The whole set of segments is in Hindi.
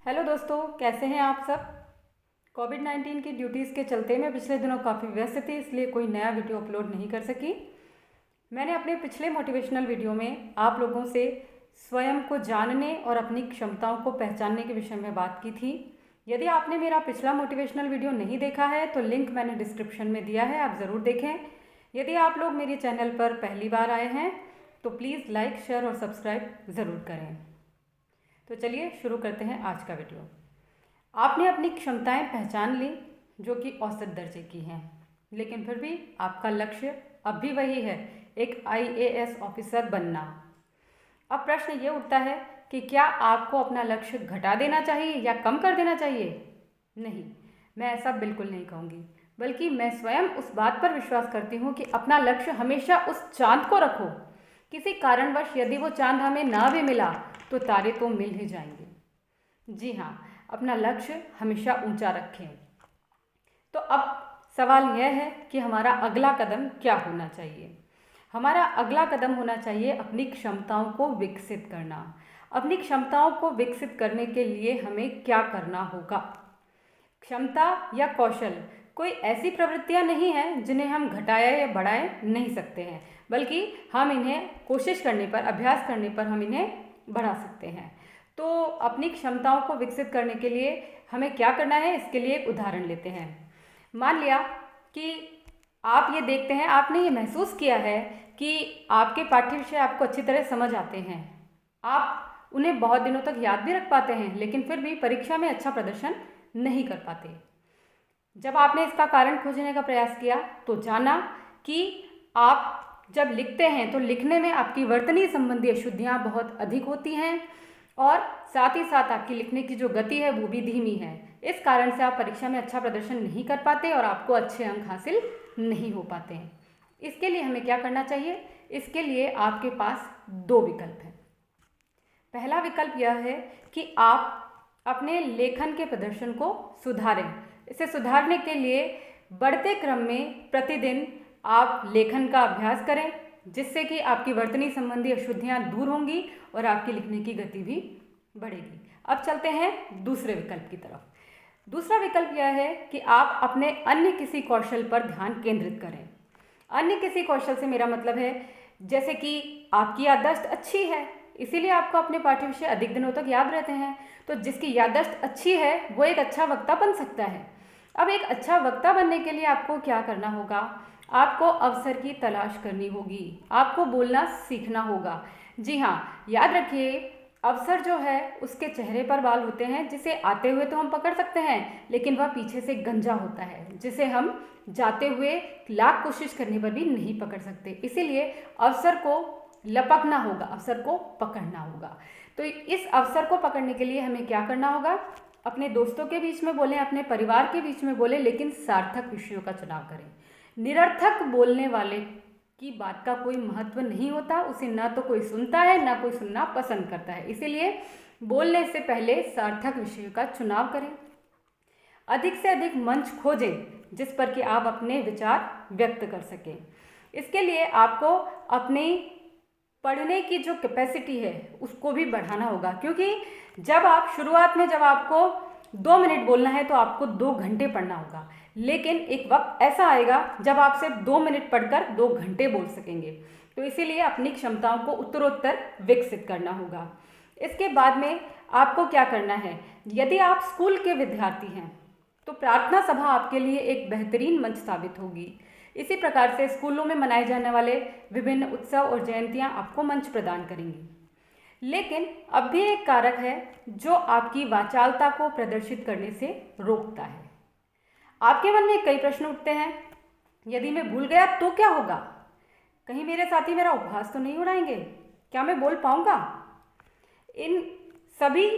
हेलो दोस्तों, कैसे हैं आप सब। कोविड-19 की ड्यूटीज़ के चलते मैं पिछले दिनों काफ़ी व्यस्त थी, इसलिए कोई नया वीडियो अपलोड नहीं कर सकी। मैंने अपने पिछले मोटिवेशनल वीडियो में आप लोगों से स्वयं को जानने और अपनी क्षमताओं को पहचानने के विषय में बात की थी। यदि आपने मेरा पिछला मोटिवेशनल वीडियो नहीं देखा है तो लिंक मैंने डिस्क्रिप्शन में दिया है, आप ज़रूर देखें। यदि आप लोग मेरे चैनल पर पहली बार आए हैं तो प्लीज़ लाइक, शेयर और सब्सक्राइब ज़रूर करें। तो चलिए शुरू करते हैं आज का वीडियो। आपने अपनी क्षमताएं पहचान ली जो कि औसत दर्जे की हैं, लेकिन फिर भी आपका लक्ष्य अब भी वही है, एक IAS ऑफिसर बनना। अब प्रश्न ये उठता है कि क्या आपको अपना लक्ष्य घटा देना चाहिए या कम कर देना चाहिए। नहीं, मैं ऐसा बिल्कुल नहीं कहूँगी, बल्कि मैं स्वयं उस बात पर विश्वास करती हूँ कि अपना लक्ष्य हमेशा उस चांद को रखो। किसी कारणवश यदि वो चांद हमें ना भी मिला तो तारे तो मिल ही जाएंगे। जी हाँ, अपना लक्ष्य हमेशा ऊंचा रखें। तो अब सवाल यह है कि हमारा अगला कदम क्या होना चाहिए। हमारा अगला कदम होना चाहिए अपनी क्षमताओं को विकसित करना। अपनी क्षमताओं को विकसित करने के लिए हमें क्या करना होगा। क्षमता या कौशल कोई ऐसी प्रवृत्तियां नहीं हैं जिन्हें हम घटाया या बढ़ाए नहीं सकते हैं, बल्कि हम इन्हें कोशिश करने पर, अभ्यास करने पर हम इन्हें बढ़ा सकते हैं। तो अपनी क्षमताओं को विकसित करने के लिए हमें क्या करना है, इसके लिए एक उदाहरण लेते हैं। मान लिया कि आप ये देखते हैं, आपने ये महसूस किया है कि आपके पाठ्य विषय आपको अच्छी तरह समझ आते हैं, आप उन्हें बहुत दिनों तक याद भी रख पाते हैं, लेकिन फिर भी परीक्षा में अच्छा प्रदर्शन नहीं कर पाते। जब आपने इसका कारण खोजने का प्रयास किया तो जाना कि आप जब लिखते हैं तो लिखने में आपकी वर्तनी संबंधी अशुद्धियाँ बहुत अधिक होती हैं और साथ ही साथ आपकी लिखने की जो गति है वो भी धीमी है। इस कारण से आप परीक्षा में अच्छा प्रदर्शन नहीं कर पाते और आपको अच्छे अंक हासिल नहीं हो पाते हैं। इसके लिए हमें क्या करना चाहिए। इसके लिए आपके पास दो विकल्प हैं। पहला विकल्प यह है कि आप अपने लेखन के प्रदर्शन को सुधारें। इसे सुधारने के लिए बढ़ते क्रम में प्रतिदिन आप लेखन का अभ्यास करें, जिससे कि आपकी वर्तनी संबंधी अशुद्धियाँ दूर होंगी और आपकी लिखने की गति भी बढ़ेगी। अब चलते हैं दूसरे विकल्प की तरफ। दूसरा विकल्प यह है कि आप अपने अन्य किसी कौशल पर ध्यान केंद्रित करें। अन्य किसी कौशल से मेरा मतलब है जैसे कि आपकी याददाश्त अच्छी है, इसीलिए आपको अपने पाठ्य विषय अधिक दिनों तक याद रहते हैं। तो जिसकी याददाश्त अच्छी है वो एक अच्छा वक्ता बन सकता है। अब एक अच्छा वक्ता बनने के लिए आपको क्या करना होगा, आपको अवसर की तलाश करनी होगी, आपको बोलना सीखना होगा। जी हाँ, याद रखिए, अवसर जो है उसके चेहरे पर बाल होते हैं, जिसे आते हुए तो हम पकड़ सकते हैं, लेकिन वह पीछे से गंजा होता है, जिसे हम जाते हुए लाख कोशिश करने पर भी नहीं पकड़ सकते। इसीलिए अवसर को लपकना होगा, अवसर को पकड़ना होगा। तो इस अवसर को पकड़ने के लिए हमें क्या करना होगा, अपने दोस्तों के बीच में बोलें, अपने परिवार के बीच में बोलें, लेकिन सार्थक विषयों का चुनाव करें। निरर्थक बोलने वाले की बात का कोई महत्व नहीं होता, उसे ना तो कोई सुनता है ना कोई सुनना पसंद करता है। इसीलिए बोलने से पहले सार्थक विषयों का चुनाव करें। अधिक से अधिक मंच खोजें जिस पर कि आप अपने विचार व्यक्त कर सकें। इसके लिए आपको अपनी पढ़ने की जो कैपेसिटी है उसको भी बढ़ाना होगा, क्योंकि जब आप शुरुआत में जब आपको 2 मिनट बोलना है तो आपको 2 घंटे पढ़ना होगा, लेकिन एक वक्त ऐसा आएगा जब आप सिर्फ 2 मिनट पढ़कर 2 घंटे बोल सकेंगे। तो इसीलिए अपनी क्षमताओं को उत्तरोत्तर विकसित करना होगा। इसके बाद में आपको क्या करना है, यदि आप स्कूल के विद्यार्थी हैं तो प्रार्थना सभा आपके लिए एक बेहतरीन मंच साबित होगी। इसी प्रकार से स्कूलों में मनाए जाने वाले विभिन्न उत्सव और जयंतियां आपको मंच प्रदान करेंगी। लेकिन अब भी एक कारक है जो आपकी वाचालता को प्रदर्शित करने से रोकता है। आपके मन में कई प्रश्न उठते हैं, यदि मैं भूल गया तो क्या होगा, कहीं मेरे साथी मेरा उपहास तो नहीं उड़ाएंगे, क्या मैं बोल पाऊंगा। इन सभी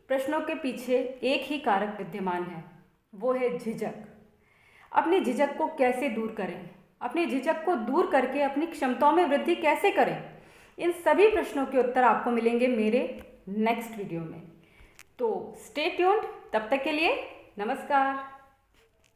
प्रश्नों के पीछे एक ही कारक विद्यमान है, वो है झिझक। अपनी झिझक को कैसे दूर करें, अपनी झिझक को दूर करके अपनी क्षमताओं में वृद्धि कैसे करें, इन सभी प्रश्नों के उत्तर आपको मिलेंगे मेरे नेक्स्ट वीडियो में। तो स्टे ट्यून्ड, तब तक के लिए नमस्कार।